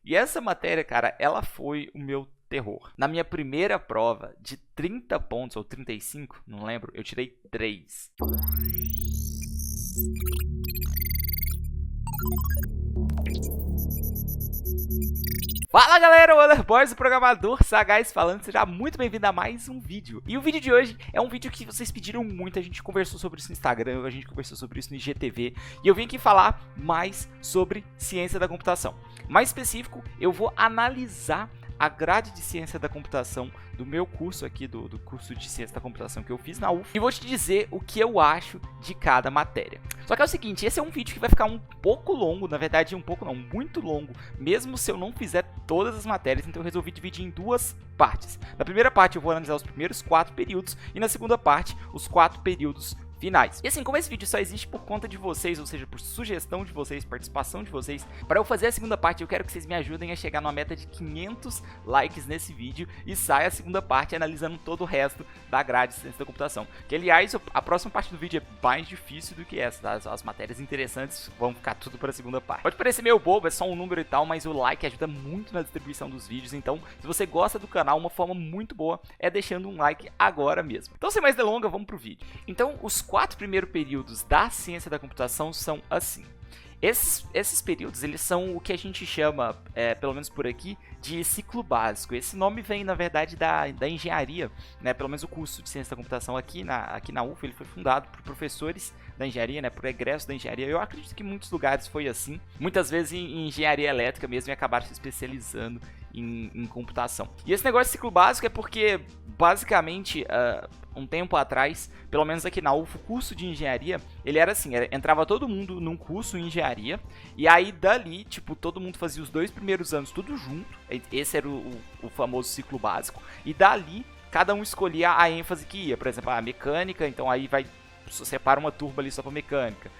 E essa matéria, cara, ela foi o meu terror. Na minha primeira prova, de 30 pontos, ou 35, não lembro, eu tirei 3. Fala galera, o Otherboys, o programador sagaz falando, seja muito bem-vindo a mais um vídeo. E o vídeo de hoje é um vídeo que vocês pediram muito, a gente conversou sobre isso no Instagram, a gente conversou sobre isso no IGTV, e eu vim aqui falar mais sobre ciência da computação. Mais específico, eu vou analisar a grade de ciência da computação do meu curso aqui, do curso de ciência da computação que eu fiz na UF, e vou te dizer o que eu acho de cada matéria. Só que é o seguinte, esse é um vídeo que vai ficar um pouco longo, na verdade um pouco não, muito longo, mesmo se eu não fizer todas as matérias, então eu resolvi dividir em duas partes. Na primeira parte eu vou analisar os primeiros 4 períodos, e na segunda parte, os 4 períodos finais. E assim, como esse vídeo só existe por conta de vocês, ou seja, por sugestão de vocês, participação de vocês, para eu fazer a segunda parte, eu quero que vocês me ajudem a chegar numa meta de 500 likes nesse vídeo e saia a segunda parte analisando todo o resto da grade de ciência da computação. Que, aliás, a próxima parte do vídeo é mais difícil do que essa, tá? As matérias interessantes vão ficar tudo para a segunda parte. Pode parecer meio bobo, é só um número e tal, mas o like ajuda muito na distribuição dos vídeos, então, se você gosta do canal, uma forma muito boa é deixando um like agora mesmo. Então, sem mais delongas, vamos pro vídeo. Então, os 4 primeiros períodos da ciência da computação são assim. Esses períodos, eles são o que a gente chama, pelo menos por aqui, de ciclo básico. Esse nome vem, na verdade, da engenharia, né? Pelo menos o curso de ciência da computação aqui na UF, ele foi fundado por professores da engenharia, né? Por egressos da engenharia. Eu acredito que em muitos lugares foi assim. Muitas vezes em engenharia elétrica mesmo, e acabaram se especializando em computação. E esse negócio de ciclo básico é porque, basicamente, um tempo atrás, pelo menos aqui na UF, o curso de engenharia, ele era assim, entrava todo mundo num curso em engenharia, e aí dali, tipo, todo mundo fazia os 2 primeiros anos tudo junto, esse era o famoso ciclo básico, e dali, cada um escolhia a ênfase que ia, por exemplo, a mecânica, então aí separa uma turma ali só para mecânica,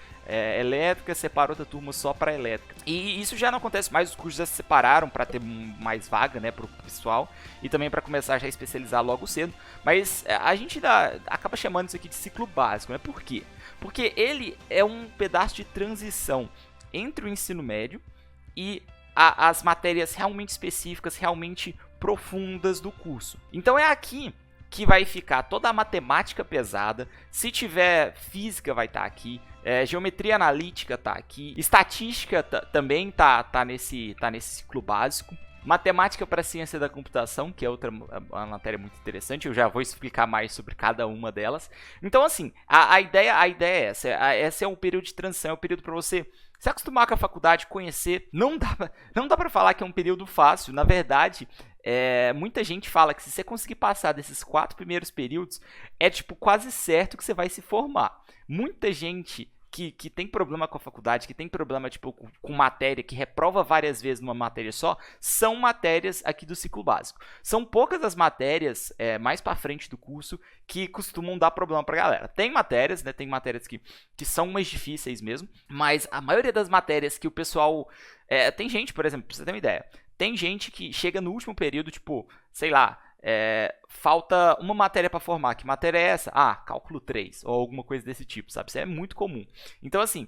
elétrica, separa outra turma só para elétrica. E isso já não acontece mais, os cursos já se separaram para ter mais vaga, né, para o pessoal, e também para começar já a especializar logo cedo. Mas a gente acaba chamando isso aqui de ciclo básico, né? Por quê? Porque ele é um pedaço de transição entre o ensino médio e as matérias realmente específicas, realmente profundas do curso. Então é aqui que vai ficar toda a matemática pesada, se tiver física vai estar aqui, geometria analítica está aqui, estatística também tá nesse ciclo básico, matemática para ciência da computação, que é uma matéria muito interessante, eu já vou explicar mais sobre cada uma delas. Então assim, a ideia é essa é um período de transição, é um período para você se acostumar com a faculdade, conhecer. Não dá para falar que é um período fácil, na verdade. Muita gente fala que se você conseguir passar desses 4 primeiros períodos, é tipo quase certo que você vai se formar. Muita gente que tem problema com a faculdade, que tem problema tipo, com matéria, que reprova várias vezes numa matéria só, são matérias aqui do ciclo básico. São poucas as matérias mais para frente do curso que costumam dar problema pra galera. Tem matérias, né? Tem matérias que são mais difíceis mesmo, mas a maioria das matérias que o pessoal... tem gente, por exemplo, pra você ter uma ideia, tem gente que chega no último período, tipo, sei lá, falta uma matéria para formar. Que matéria é essa? Ah, cálculo 3, ou alguma coisa desse tipo, sabe? Isso é muito comum. Então, assim,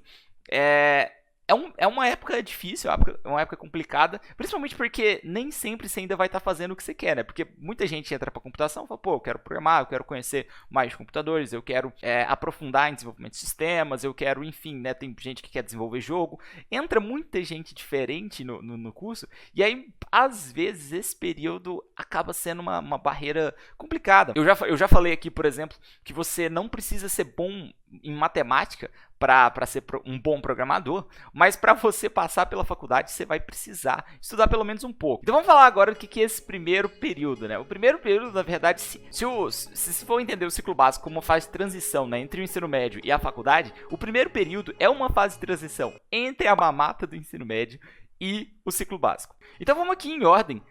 é uma época difícil, é uma época complicada, principalmente porque nem sempre você ainda vai estar fazendo o que você quer, né? Porque muita gente entra para computação e fala, pô, eu quero programar, eu quero conhecer mais de computadores, eu quero aprofundar em desenvolvimento de sistemas, eu quero, enfim, né? Tem gente que quer desenvolver jogo. Entra muita gente diferente no curso, e aí, às vezes, esse período acaba sendo uma barreira complicada. Eu já falei aqui, por exemplo, que você não precisa ser bom em matemática para ser um bom programador, mas para você passar pela faculdade você vai precisar estudar pelo menos um pouco. Então vamos falar agora do que é esse primeiro período, né? O primeiro período, na verdade, se for entender o ciclo básico como uma fase de transição, né, entre o ensino médio e a faculdade, o primeiro período é uma fase de transição entre a mamata do ensino médio e o ciclo básico. Então vamos aqui em ordem.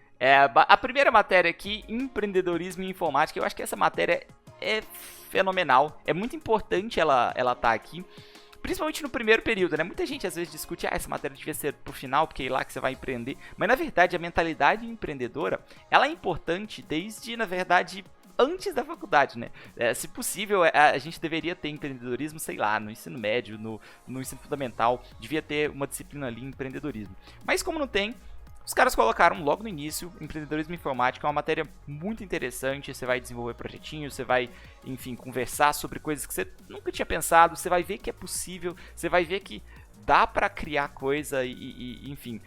A primeira matéria aqui, empreendedorismo e informática, eu acho que essa matéria é fenomenal, é muito importante ela tá aqui, principalmente no primeiro período, né? Muita gente às vezes discute, essa matéria devia ser pro final, porque é lá que você vai empreender, mas na verdade a mentalidade empreendedora, ela é importante desde, na verdade, antes da faculdade, né? Se possível, a gente deveria ter empreendedorismo, sei lá, no ensino médio, no ensino fundamental, devia ter uma disciplina ali em empreendedorismo, mas como não tem, os caras colocaram logo no início, empreendedorismo informático é uma matéria muito interessante, você vai desenvolver projetinhos, você vai, enfim, conversar sobre coisas que você nunca tinha pensado, você vai ver que é possível, você vai ver que dá para criar coisa enfim,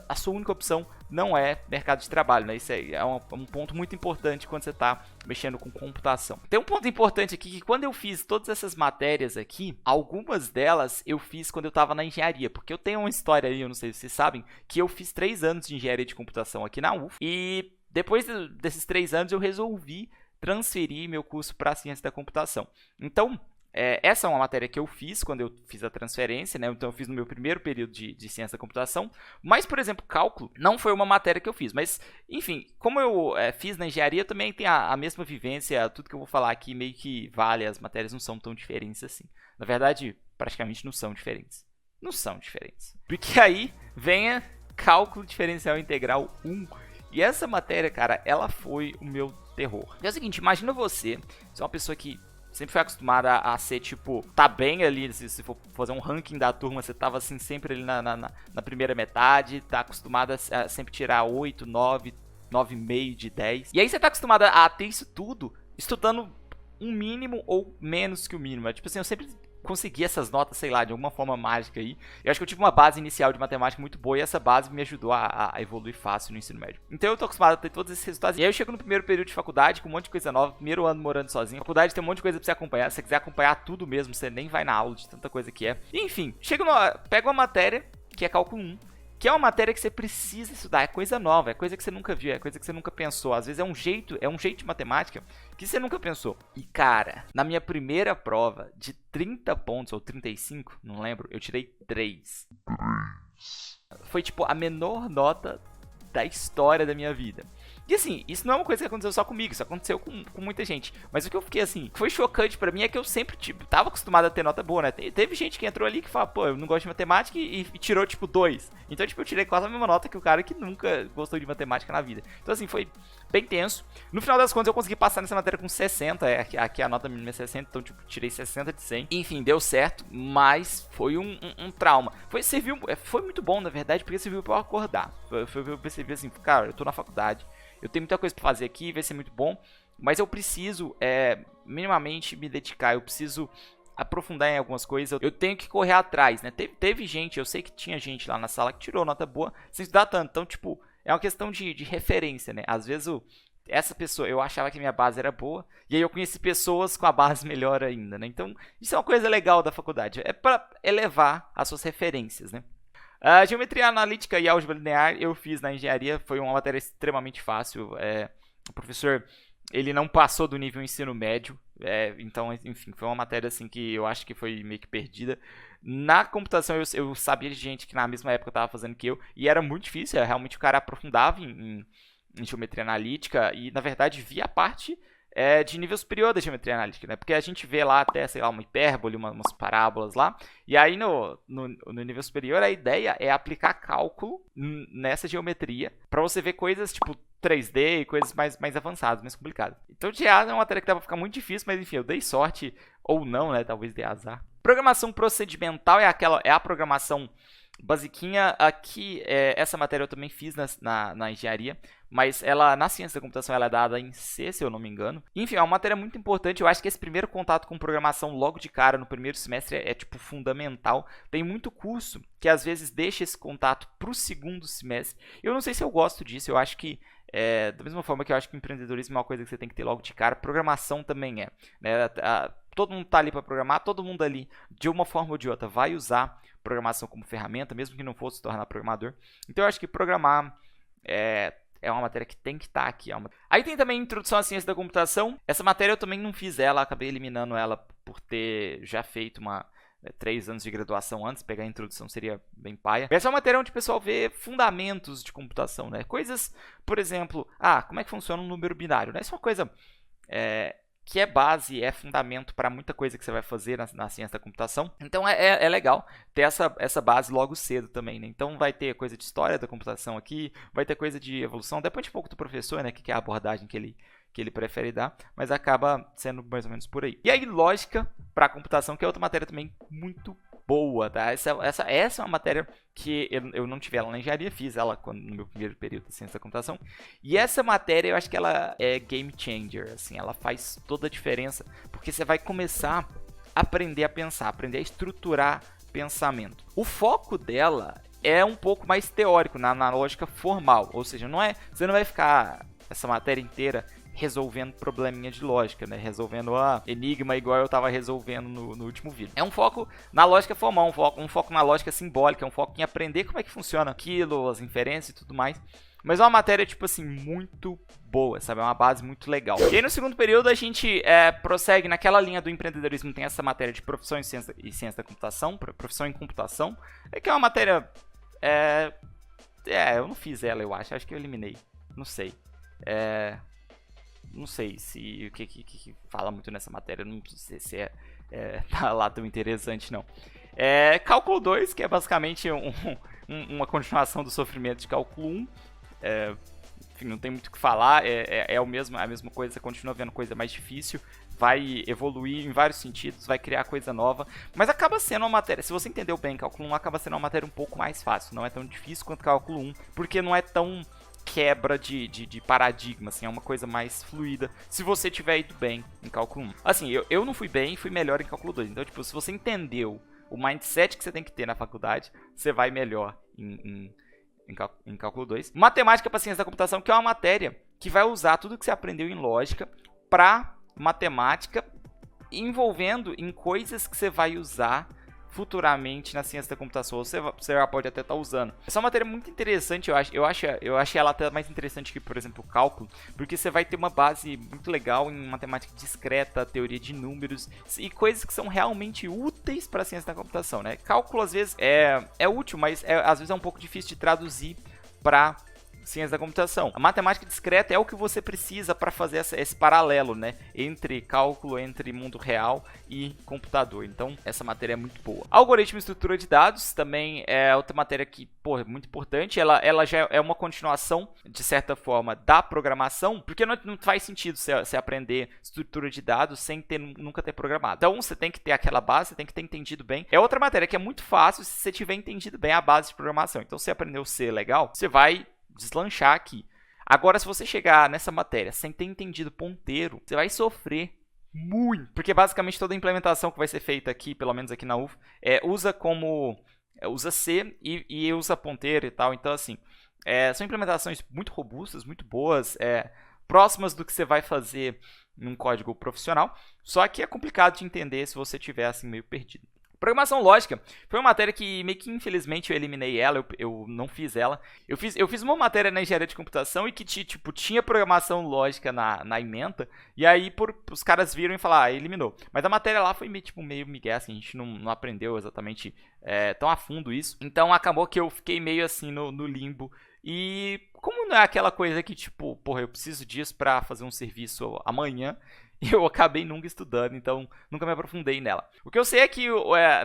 a sua única opção não é mercado de trabalho, né? Isso é um ponto muito importante quando você está mexendo com computação. Tem um ponto importante aqui que quando eu fiz todas essas matérias aqui, algumas delas eu fiz quando eu estava na engenharia, porque eu tenho uma história aí, eu não sei se vocês sabem, que eu fiz 3 anos de engenharia de computação aqui na UF e depois desses 3 anos eu resolvi transferir meu curso para ciência da computação. Então, essa é uma matéria que eu fiz quando eu fiz a transferência, né? Então eu fiz no meu primeiro período de ciência da computação. Mas, por exemplo, cálculo não foi uma matéria que eu fiz. Mas, enfim, como eu fiz na engenharia, eu também tenho a mesma vivência. Tudo que eu vou falar aqui meio que vale. As matérias não são tão diferentes assim. Na verdade, praticamente não são diferentes. Não são diferentes. Porque aí vem cálculo diferencial integral 1. E essa matéria, cara, ela foi o meu terror. É o seguinte, imagina você é uma pessoa que sempre foi acostumada a ser, tipo, tá bem ali, se for fazer um ranking da turma, você tava, assim, sempre ali na primeira metade, tá acostumada a sempre tirar 8, 9, 9,5 de 10. E aí você tá acostumada a ter isso tudo estudando um mínimo ou menos que o mínimo. Tipo assim, eu sempre consegui essas notas, sei lá, de alguma forma mágica aí. Eu acho que eu tive uma base inicial de matemática muito boa e essa base me ajudou a evoluir fácil no ensino médio. Então eu tô acostumado a ter todos esses resultados. E aí eu chego no primeiro período de faculdade com um monte de coisa nova, primeiro ano morando sozinho. A faculdade tem um monte de coisa pra você acompanhar. Se você quiser acompanhar tudo mesmo, você nem vai na aula de tanta coisa que é. E, enfim, pego uma matéria que é cálculo 1. Que é uma matéria que você precisa estudar, é coisa nova, é coisa que você nunca viu, é coisa que você nunca pensou. Às vezes é um jeito de matemática que você nunca pensou. E cara, na minha primeira prova de 30 pontos, ou 35, não lembro, eu tirei 3. Foi tipo a menor nota da história da minha vida. E assim, isso não é uma coisa que aconteceu só comigo, isso aconteceu com muita gente. Mas o que eu fiquei assim, foi chocante pra mim é que eu sempre, tipo, tava acostumado a ter nota boa, né? Teve gente que entrou ali que fala, pô, eu não gosto de matemática e tirou, tipo, 2. Então, tipo, eu tirei quase a mesma nota que o cara que nunca gostou de matemática na vida. Então, assim, foi bem tenso. No final das contas, eu consegui passar nessa matéria com 60, aqui a nota mínima é 60, então, tipo, tirei 60 de 100. Enfim, deu certo, mas foi um trauma. Foi muito bom, na verdade, porque serviu pra eu acordar. Eu percebi assim, cara, eu tô na faculdade, eu tenho muita coisa pra fazer aqui, vai ser muito bom, mas eu preciso minimamente me dedicar, eu preciso aprofundar em algumas coisas, eu tenho que correr atrás, né? Teve gente, eu sei que tinha gente lá na sala que tirou nota boa sem estudar tanto, então, tipo, é uma questão de referência, né? Às vezes essa pessoa, eu achava que a minha base era boa, e aí eu conheci pessoas com a base melhor ainda, né? Então, isso é uma coisa legal da faculdade, é pra elevar as suas referências, né? A geometria analítica e álgebra linear eu fiz na engenharia, foi uma matéria extremamente fácil. O professor, ele não passou do nível ensino médio, então, enfim, foi uma matéria assim que eu acho que foi meio que perdida. Na computação eu sabia de gente que na mesma época estava fazendo que eu, e era muito difícil, realmente o cara aprofundava em geometria analítica e, na verdade, via a parte de nível superior da geometria analítica, né? Porque a gente vê lá até, sei lá, uma hipérbole, umas parábolas lá, e aí no nível superior a ideia é aplicar cálculo nessa geometria para você ver coisas tipo 3D e coisas mais avançadas, mais complicadas. Então, GA é uma matéria que dava pra ficar muito difícil, mas enfim, eu dei sorte, ou não, né? Talvez dei azar. Programação procedimental é a programação basiquinha. Aqui, essa matéria eu também fiz na engenharia, mas ela na ciência da computação ela é dada em C, se eu não me engano. Enfim, é uma matéria muito importante. Eu acho que esse primeiro contato com programação logo de cara no primeiro semestre tipo fundamental. Tem muito curso que às vezes deixa esse contato pro segundo semestre. Eu não sei se eu gosto disso. Eu acho que da mesma forma que eu acho que empreendedorismo é uma coisa que você tem que ter logo de cara, programação também é, né? Todo mundo tá ali para programar, todo mundo ali de uma forma ou de outra vai usar programação como ferramenta, mesmo que não fosse se tornar programador. Então eu acho que programar é uma matéria que tem que estar aqui. Aí tem também introdução à ciência da computação. Essa matéria eu também não fiz ela, acabei eliminando ela por ter já feito 3 anos de graduação antes, pegar a introdução seria bem paia. Essa é uma matéria onde o pessoal vê fundamentos de computação, né? Coisas, por exemplo, como é que funciona um número binário, né? Isso é uma coisa que é base, é fundamento para muita coisa que você vai fazer na ciência da computação. Então é legal ter essa base logo cedo também, né? Então vai ter coisa de história da computação aqui, vai ter coisa de evolução, depende um pouco do professor, né? Que é a abordagem que ele prefere dar, mas acaba sendo mais ou menos por aí. E aí lógica para computação, que é outra matéria também muito boa, tá? Essa é uma matéria que eu não tive ela na engenharia, fiz ela no meu primeiro período de ciência da computação. E essa matéria eu acho que ela é game changer, assim, ela faz toda a diferença, porque você vai começar a aprender a pensar, aprender a estruturar pensamento. O foco dela é um pouco mais teórico, na lógica formal, ou seja, você não vai ficar essa matéria inteira resolvendo probleminha de lógica, né? Resolvendo enigma igual eu estava resolvendo no último vídeo. É um foco na lógica formal, um foco na lógica simbólica, um foco em aprender como é que funciona aquilo, as inferências e tudo mais. Mas é uma matéria, tipo assim, muito boa, sabe? É uma base muito legal. E aí no segundo período a gente prossegue naquela linha do empreendedorismo, tem essa matéria de profissão e ciência da computação, profissão em computação, que é uma matéria... eu não fiz ela, eu acho que eu eliminei, não sei. Não sei se o que fala muito nessa matéria, não sei se tá lá tão interessante, não. Cálculo 2, que é basicamente uma continuação do sofrimento de cálculo 1. Enfim, não tem muito o que falar, a mesma coisa, você continua vendo coisa mais difícil, vai evoluir em vários sentidos, vai criar coisa nova, mas acaba sendo uma matéria, se você entendeu bem, cálculo 1 acaba sendo uma matéria um pouco mais fácil, não é tão difícil quanto cálculo 1, porque não é tão quebra de paradigma, assim, é uma coisa mais fluida, se você tiver ido bem em cálculo 1. Assim, eu não fui bem, fui melhor em cálculo 2, então, tipo, se você entendeu o mindset que você tem que ter na faculdade, você vai melhor em cálculo 2. Matemática para ciência da computação, que é uma matéria que vai usar tudo que você aprendeu em lógica para matemática, envolvendo em coisas que você vai usar futuramente na ciência da computação, ou você já pode até estar usando. Essa é uma matéria muito interessante, eu acho ela até mais interessante que, por exemplo, o cálculo, porque você vai ter uma base muito legal em matemática discreta, teoria de números e coisas que são realmente úteis para a ciência da computação, né? Cálculo às vezes é útil, mas às vezes é um pouco difícil de traduzir para ciência da computação. A matemática discreta é o que você precisa para fazer esse paralelo, né, entre cálculo, entre mundo real e computador. Então, essa matéria é muito boa. Algoritmo e estrutura de dados também é outra matéria que, é muito importante. Ela já é uma continuação, de certa forma, da programação, porque não faz sentido você aprender estrutura de dados sem nunca ter programado. Então, você tem que ter aquela base, você tem que ter entendido bem. É outra matéria que é muito fácil se você tiver entendido bem a base de programação. Então, se você aprendeu C legal, você vai deslanchar aqui. Agora, se você chegar nessa matéria sem ter entendido ponteiro, você vai sofrer muito, porque basicamente toda a implementação que vai ser feita aqui, pelo menos aqui na UF, usa C e usa ponteiro e tal. Então, assim, são implementações muito robustas, muito boas, próximas do que você vai fazer num código profissional, só que é complicado de entender se você estiver assim meio perdido. Programação lógica foi uma matéria que meio que infelizmente eu eliminei ela, eu não fiz ela. Eu fiz uma matéria na engenharia de computação e que tinha programação lógica na ementa, e aí os caras viram e falaram, eliminou. Mas a matéria lá foi meio migué, assim, a gente não aprendeu exatamente tão a fundo isso. Então acabou que eu fiquei meio assim no limbo. E como não é aquela coisa que eu preciso disso para fazer um serviço amanhã, eu acabei nunca estudando, então nunca me aprofundei nela. O que eu sei é que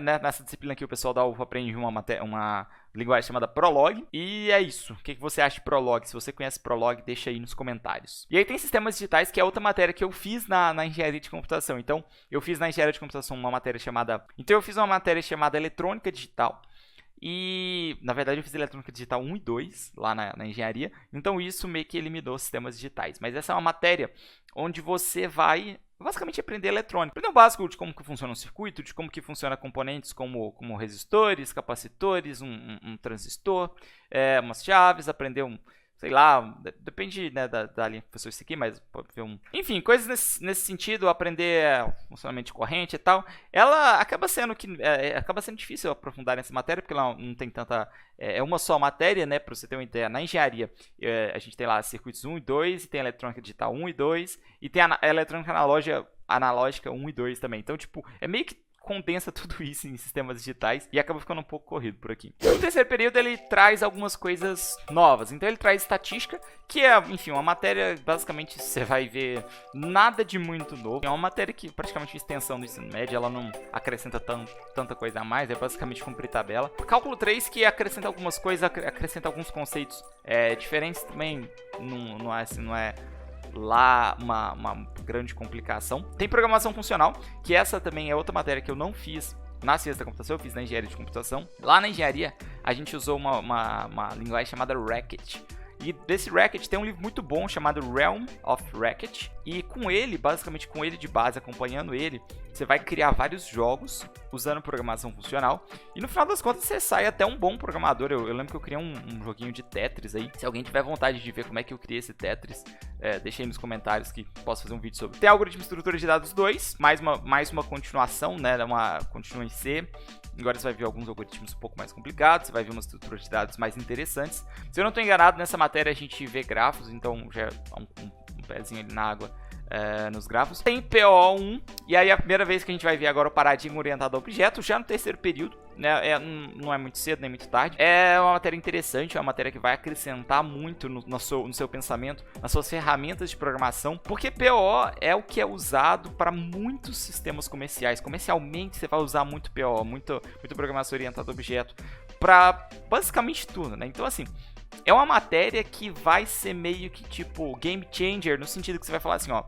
nessa disciplina aqui o pessoal da UFA aprende uma linguagem chamada Prolog, e é isso. O que você acha de Prolog? Se você conhece Prolog, deixa aí nos comentários. E aí tem sistemas digitais, que é outra matéria que eu fiz na engenharia de computação. Então, eu fiz na engenharia de computação uma matéria chamada eletrônica digital. E, na verdade, eu fiz eletrônica digital 1 e 2 lá na engenharia. Então, isso meio que eliminou sistemas digitais. Mas essa é uma matéria onde você vai basicamente aprender eletrônica. Aprender o básico de como que funciona um circuito, de como que funciona componentes como resistores, capacitores, um transistor, umas chaves, aprender sei lá, depende, né, da linha que o professor seguir, mas pode ver enfim, coisas nesse sentido, aprender funcionamento de corrente e tal. Ela acaba sendo difícil aprofundar nessa matéria, porque ela não tem tanta... É uma só matéria, né, para você ter uma ideia. Na engenharia, a gente tem lá circuitos 1 e 2, e tem a eletrônica digital 1 e 2, e tem a eletrônica analógica 1 e 2 também. Então, é meio que condensa tudo isso em sistemas digitais e acaba ficando um pouco corrido por aqui. No terceiro período ele traz algumas coisas novas. Então ele traz estatística, que é, enfim, uma matéria, basicamente você vai ver nada de muito novo. É uma matéria que praticamente extensão do ensino médio, ela não acrescenta tanta coisa a mais, é basicamente cumprir tabela. Cálculo 3, que acrescenta algumas coisas, acrescenta alguns conceitos diferentes também, não é lá uma grande complicação. Tem programação funcional, que essa também é outra matéria que eu não fiz na ciência da computação, eu fiz na engenharia de computação. Lá na engenharia, a gente usou uma linguagem chamada Racket. E desse Racket tem um livro muito bom chamado Realm of Racket. E com ele, basicamente com ele de base, acompanhando ele, você vai criar vários jogos usando programação funcional. E no final das contas você sai até um bom programador. Eu lembro que eu criei um joguinho de Tetris aí. Se alguém tiver vontade de ver como é que eu criei esse Tetris, deixa aí nos comentários que posso fazer um vídeo sobre. Tem algoritmo de estrutura de dados 2, mais uma continuação, né? Continua em C. Agora você vai ver alguns algoritmos um pouco mais complicados, você vai ver uma estrutura de dados mais interessantes. Se eu não estou enganado, nessa matéria a gente vê grafos, então já é um pezinho ali na água nos grafos. Tem PO1, e aí a primeira vez que a gente vai ver agora o paradigma orientado a objeto, já no terceiro período, né? Não é muito cedo nem muito tarde. É uma matéria interessante, é uma matéria que vai acrescentar muito no seu pensamento, nas suas ferramentas de programação, porque PO é o que é usado para muitos sistemas comerciais. Comercialmente você vai usar muito PO, muito programação orientada a objeto, para basicamente tudo, né? Então assim, é uma matéria que vai ser meio que tipo game changer, no sentido que você vai falar assim, ó,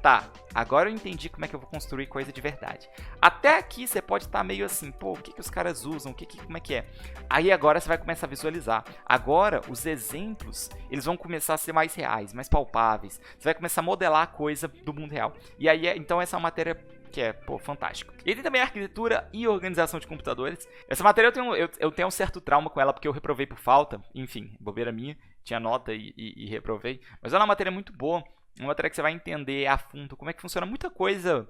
tá, agora eu entendi como é que eu vou construir coisa de verdade. Até aqui você pode estar meio assim, pô, o que os caras usam, como é que é? Aí agora você vai começar a visualizar. Agora os exemplos, eles vão começar a ser mais reais, mais palpáveis. Você vai começar a modelar a coisa do mundo real. E aí, então essa é uma matéria que é, pô, fantástico. E tem também arquitetura e organização de computadores. Essa matéria eu tenho um certo trauma com ela, porque eu reprovei por falta. Enfim, bobeira minha, tinha nota e reprovei. Mas ela é uma matéria muito boa, uma matéria que você vai entender a fundo como é que funciona muita coisa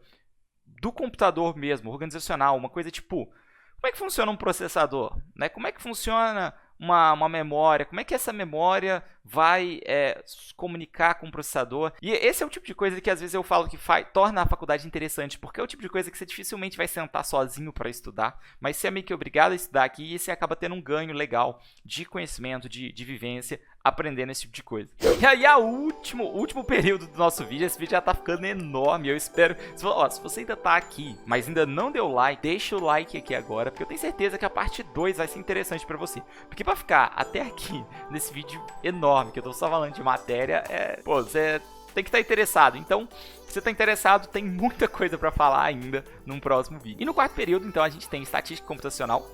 do computador mesmo, organizacional. Uma coisa tipo, como é que funciona um processador? Né? Como é que funciona uma memória, como é que essa memória vai se comunicar com o processador. E esse é o tipo de coisa que às vezes eu falo que torna a faculdade interessante, porque é o tipo de coisa que você dificilmente vai sentar sozinho para estudar, mas você é meio que obrigado a estudar aqui e você acaba tendo um ganho legal de conhecimento, de vivência, aprendendo esse tipo de coisa. E aí, o último período do nosso vídeo, esse vídeo já tá ficando enorme, eu espero... Se você ainda tá aqui, mas ainda não deu like, deixa o like aqui agora, porque eu tenho certeza que a parte 2 vai ser interessante pra você. Porque pra ficar até aqui, nesse vídeo enorme, que eu tô só falando de matéria, pô, você tem que estar interessado. Então, se você tá interessado, tem muita coisa pra falar ainda num próximo vídeo. E no quarto período, então, a gente tem estatística computacional,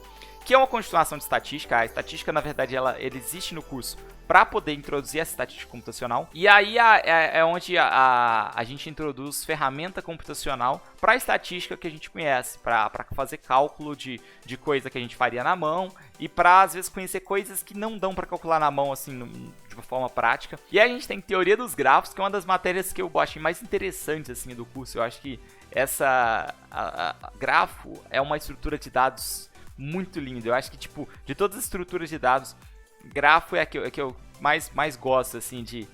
que é uma continuação de estatística. A estatística, na verdade, ela existe no curso para poder introduzir essa estatística computacional. E aí é onde a gente introduz ferramenta computacional para a estatística que a gente conhece, para fazer cálculo de coisa que a gente faria na mão e para, às vezes, conhecer coisas que não dão para calcular na mão, assim, de uma forma prática. E aí a gente tem teoria dos grafos, que é uma das matérias que eu achei mais interessantes, assim, do curso. Eu acho que grafo é uma estrutura de dados muito linda. Eu acho que, tipo, de todas as estruturas de dados, grafo é a que eu mais gosto, assim, de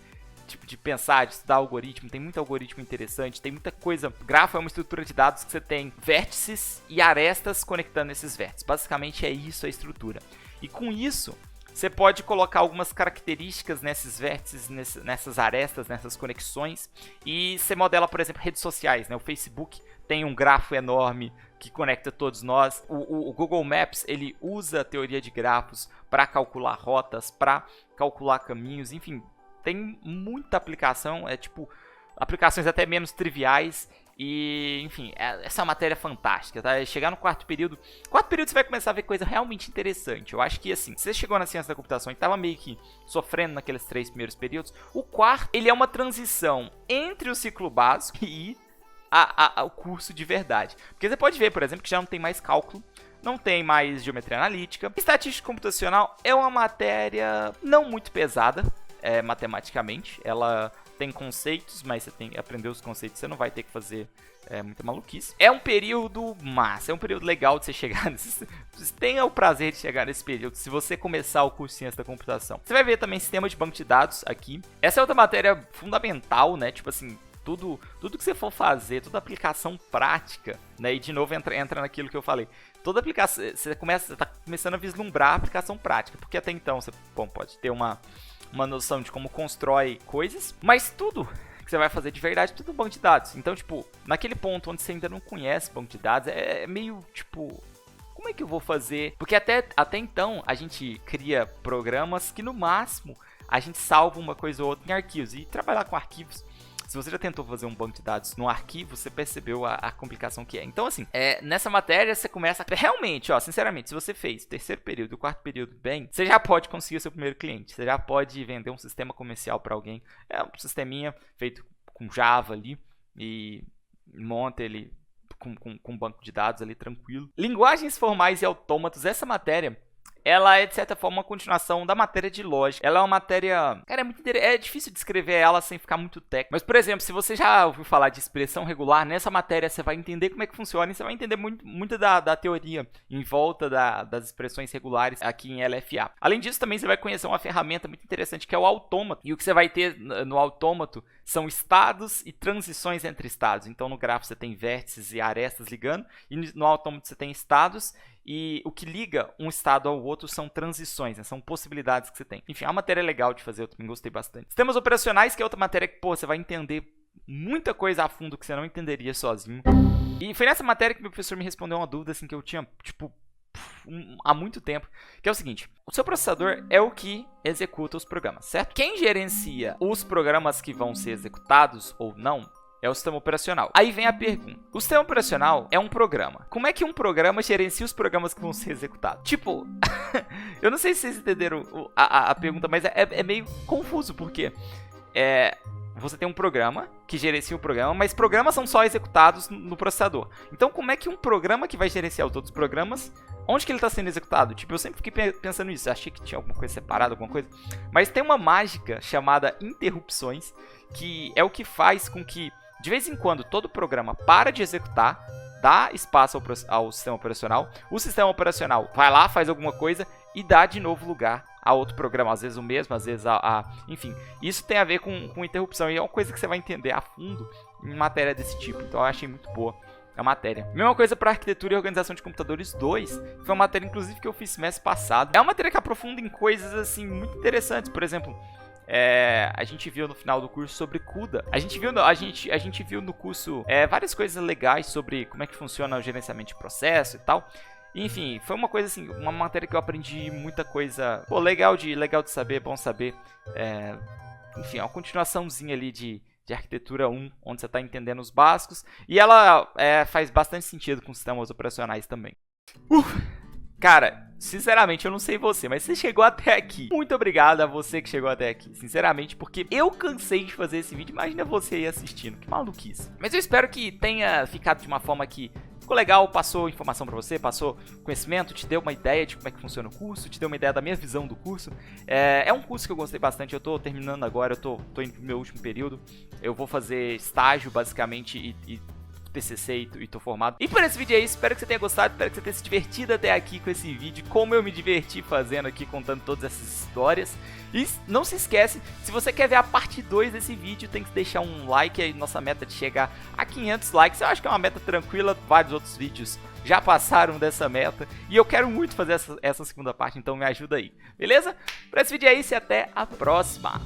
pensar, de estudar algoritmo. Tem muito algoritmo interessante, tem muita coisa. Grafo é uma estrutura de dados que você tem vértices e arestas conectando esses vértices. Basicamente é isso a estrutura. E com isso, você pode colocar algumas características nesses vértices, nessas arestas, nessas conexões. E você modela, por exemplo, redes sociais, né? O Facebook tem um grafo enorme que conecta todos nós. O Google Maps, ele usa a teoria de grafos para calcular rotas, para calcular caminhos, enfim, tem muita aplicação, aplicações até menos triviais. E, enfim, essa é uma matéria fantástica, tá? Chegar no quarto período você vai começar a ver coisa realmente interessante. Eu acho que, assim, se você chegou na ciência da computação e estava meio que sofrendo naqueles 3 primeiros períodos, o quarto, ele é uma transição entre o ciclo básico e o curso de verdade. Porque você pode ver, por exemplo, que já não tem mais cálculo, não tem mais geometria analítica. Estatística computacional é uma matéria não muito pesada, matematicamente. Ela tem conceitos, mas você tem que aprender os conceitos, você não vai ter que fazer muita maluquice. É um período massa, é um período legal de você chegar nesse... Você tenha o prazer de chegar nesse período, se você começar o curso de ciência da computação. Você vai ver também sistema de banco de dados aqui. Essa é outra matéria fundamental, né? Tipo assim, tudo que você for fazer, toda aplicação prática, né? E de novo entra naquilo que eu falei. Toda aplicação, você tá começando a vislumbrar a aplicação prática, porque até então você pode ter uma noção de como constrói coisas, mas tudo que você vai fazer de verdade, tudo banco de dados. Então, tipo, naquele ponto onde você ainda não conhece banco de dados, é meio, tipo, como é que eu vou fazer? Porque até então a gente cria programas que no máximo a gente salva uma coisa ou outra em arquivos, e trabalhar com arquivos Se você já tentou fazer um banco de dados no arquivo, você percebeu a complicação que é. Então, assim, nessa matéria você começa realmente, ó, sinceramente, se você fez o terceiro período e o quarto período bem, você já pode conseguir o seu primeiro cliente. Você já pode vender um sistema comercial para alguém. É um sisteminha feito com Java ali e monta ele com banco de dados ali tranquilo. Linguagens formais e autômatos, essa matéria, ela é de certa forma uma continuação da matéria de lógica. Ela é uma matéria, cara, é difícil descrever ela sem ficar muito técnico. Mas, por exemplo, se você já ouviu falar de expressão regular, nessa matéria você vai entender como é que funciona e você vai entender muito da teoria em volta das expressões regulares aqui em LFA. Além disso, também você vai conhecer uma ferramenta muito interessante que é o autômato. E o que você vai ter no autômato são estados e transições entre estados. Então, no grafo você tem vértices e arestas ligando, e no autômato você tem estados. E o que liga um estado ao outro são transições, né? São possibilidades que você tem. Enfim, é uma matéria legal de fazer, eu também gostei bastante. Sistemas operacionais, que é outra matéria que, você vai entender muita coisa a fundo que você não entenderia sozinho. E foi nessa matéria que meu professor me respondeu uma dúvida assim, que eu tinha, há muito tempo, que é o seguinte: o seu processador é o que executa os programas, certo? Quem gerencia os programas que vão ser executados ou não é o sistema operacional. Aí vem a pergunta: o sistema operacional é um programa. Como é que um programa gerencia os programas que vão ser executados? Tipo, eu não sei se vocês entenderam a pergunta, mas é meio confuso, porque você tem um programa que gerencia o programa, mas programas são só executados no processador. Então, como é que um programa que vai gerenciar os outros programas, onde que ele está sendo executado? Tipo, eu sempre fiquei pensando nisso, achei que tinha alguma coisa separada, alguma coisa. Mas tem uma mágica chamada interrupções, que é o que faz com que, de vez em quando, todo programa para de executar, dá espaço ao sistema operacional, o sistema operacional vai lá, faz alguma coisa e dá de novo lugar a outro programa, às vezes o mesmo, às vezes enfim, isso tem a ver com interrupção e é uma coisa que você vai entender a fundo em matéria desse tipo, então eu achei muito boa a matéria. Mesma coisa para arquitetura e organização de computadores 2, foi uma matéria inclusive que eu fiz semestre passado. É uma matéria que aprofunda em coisas assim muito interessantes, por exemplo, a gente viu no final do curso sobre CUDA. A gente viu no curso várias coisas legais sobre como é que funciona o gerenciamento de processo e tal. Enfim, foi uma coisa assim, uma matéria que eu aprendi muita coisa, legal de saber, bom saber. Enfim, é uma continuaçãozinha ali de arquitetura 1, onde você está entendendo os básicos. E ela faz bastante sentido com sistemas operacionais também. Cara, sinceramente, eu não sei você, mas você chegou até aqui. Muito obrigado a você que chegou até aqui, sinceramente, porque eu cansei de fazer esse vídeo. Imagina você aí assistindo, que maluquice. Mas eu espero que tenha ficado de uma forma que ficou legal, passou informação pra você, passou conhecimento, te deu uma ideia de como é que funciona o curso, te deu uma ideia da minha visão do curso. É um curso que eu gostei bastante, eu tô terminando agora, eu tô indo pro meu último período. Eu vou fazer estágio, basicamente, e TCC e tô formado. E por esse vídeo é isso, espero que você tenha gostado, espero que você tenha se divertido até aqui com esse vídeo, como eu me diverti fazendo aqui, contando todas essas histórias. E não se esquece, se você quer ver a parte 2 desse vídeo, tem que deixar um like, aí nossa meta de chegar a 500 likes, eu acho que é uma meta tranquila, vários outros vídeos já passaram dessa meta, e eu quero muito fazer essa segunda parte, então me ajuda aí, beleza? Por esse vídeo é isso e até a próxima!